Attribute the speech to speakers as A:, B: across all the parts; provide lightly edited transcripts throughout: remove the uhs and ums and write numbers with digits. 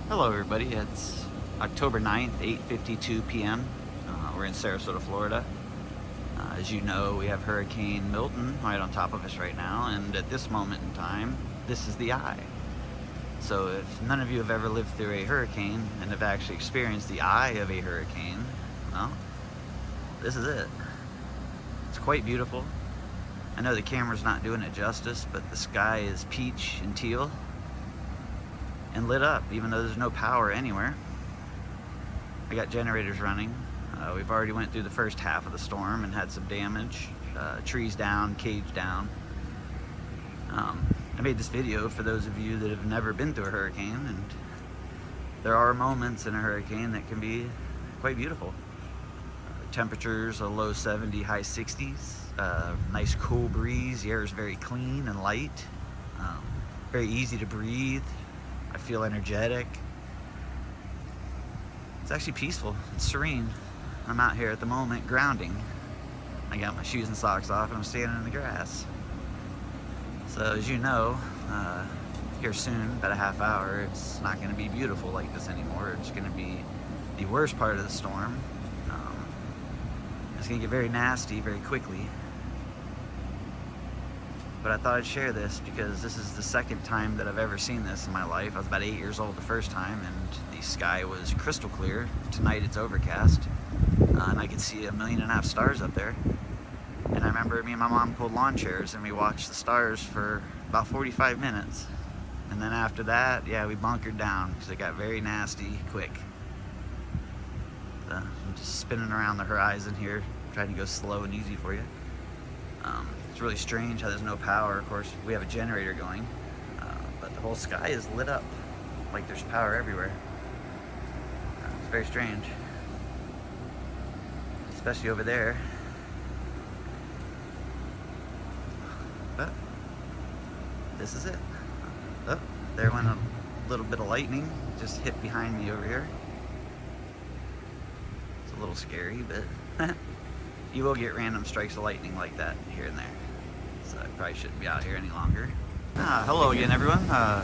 A: Hello everybody, it's October 9th, 8:52 p.m. We're in Sarasota, Florida. As you know, we have Hurricane Milton right on top of us right now, and at this moment in time, this is the eye. So if none of you have ever lived through a hurricane and have actually experienced the eye of a hurricane, well, this is it. It's quite beautiful. I know the camera's not doing it justice, but the sky is peach and teal and lit up, even though there's no power anywhere. I got generators running. We've already went through the first half of the storm and had some damage. Trees down, cage down. I made this video for those of you that have never been through a hurricane, and there are moments in a hurricane that can be quite beautiful. Temperatures a low 70, high 60s. Nice cool breeze. The air is very clean and light. Very easy to breathe. I feel energetic. It's actually peaceful. It's serene. I'm out here at the moment grounding. I got my shoes and socks off and I'm standing in the grass. So as you know, here soon, about a half hour, it's not going to be beautiful like this anymore. It's going to be the worst part of the storm. It's going to get very nasty very quickly. But I thought I'd share this because this is the second time that I've ever seen this in my life. I was about 8 years old the first time, and the sky was crystal clear. Tonight it's overcast, and I could see 1.5 million stars up there. And I remember me and my mom pulled lawn chairs and we watched the stars for about 45 minutes. And then after that, yeah, we bunkered down because it got very nasty quick. I'm just spinning around the horizon here, trying to go slow and easy for you. It's really strange how there's no power. Of course, we have a generator going, but the whole sky is lit up like there's power everywhere. It's very strange, especially over there. But this is it. Oh, there went a little bit of lightning, just hit behind me over here. It's a little scary, but you will get random strikes of lightning like that here and there. So I probably shouldn't be out here any longer. Hello again, everyone. As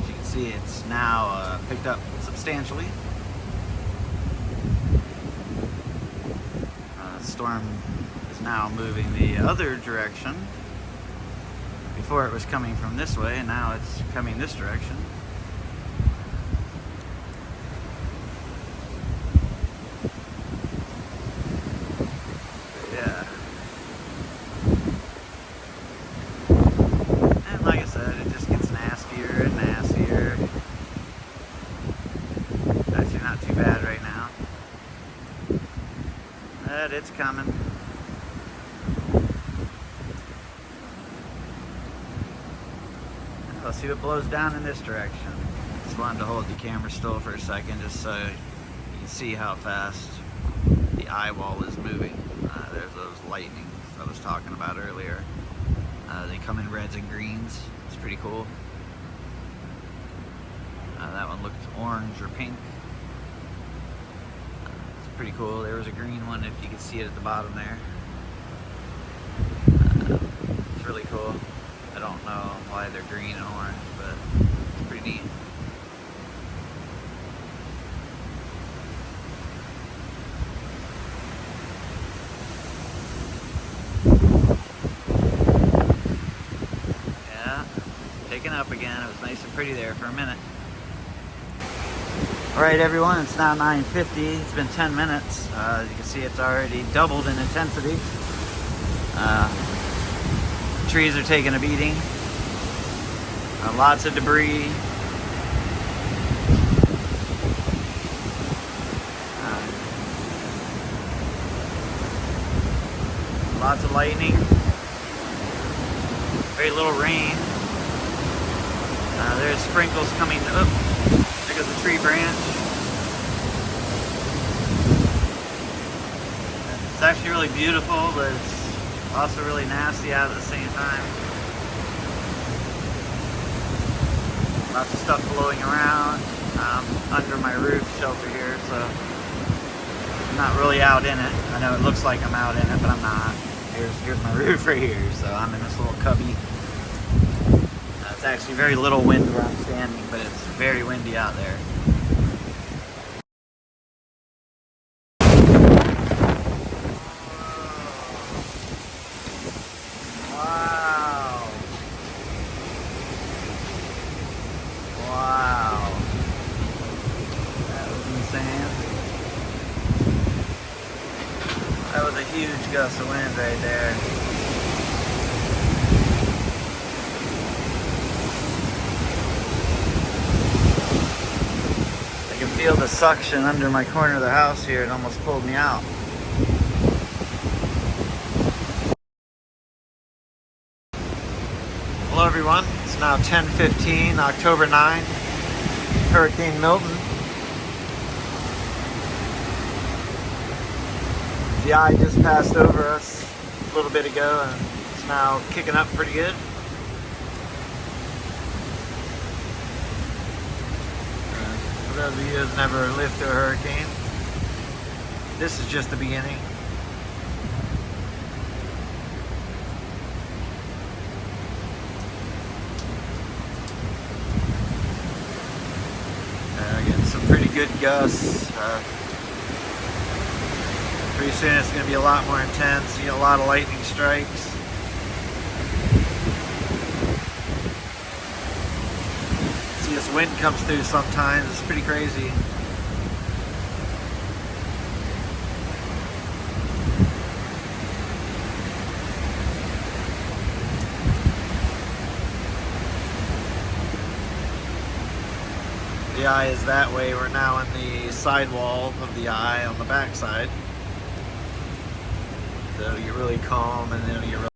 A: you can see, it's now picked up substantially. The storm is now moving the other direction. Before it was coming from this way, and now it's coming this direction. It's coming. Let's see what blows down in this direction. Just wanted to hold the camera still for a second just so you can see how fast the eye wall is moving. There's those lightnings I was talking about earlier. They come in reds and greens. It's pretty cool. That one looked orange or pink. Pretty cool. There was a green one, if you could see it at the bottom there. It's really cool. I don't know why they're green and orange, but it's pretty neat. Yeah, picking up again. It was nice and pretty there for a minute. Alright everyone, it's now 9:50. It's been 10 minutes. As you can see, it's already doubled in intensity. Trees are taking a beating. Lots of debris. Lots of lightning. Very little rain. There's sprinkles coming up. There goes the tree branch. It's actually really beautiful, but it's also really nasty out at the same time. Lots of stuff blowing around. Under my roof shelter here, so I'm not really out in it. I know it looks like I'm out in it, but I'm not. Here's my roof right here, so I'm in this little cubby. It's actually very little wind where I'm standing, but it's very windy out there. Wow. Wow. That was insane. That was a huge gust of wind right there. I can feel the suction under my corner of the house here. It almost pulled me out. Hello everyone, it's now 10:15, October 9, Hurricane Milton. The eye just passed over us a little bit ago and it's now kicking up pretty good. For those of you who've never lived through a hurricane, this is just the beginning. Getting some pretty good gusts. Pretty soon it's going to be a lot more intense. You get a lot of lightning strikes. See, this wind comes through sometimes. It's pretty crazy. The eye is that way. We're now in the sidewall of the eye on the back side. So it'll get really calm and then it'll get really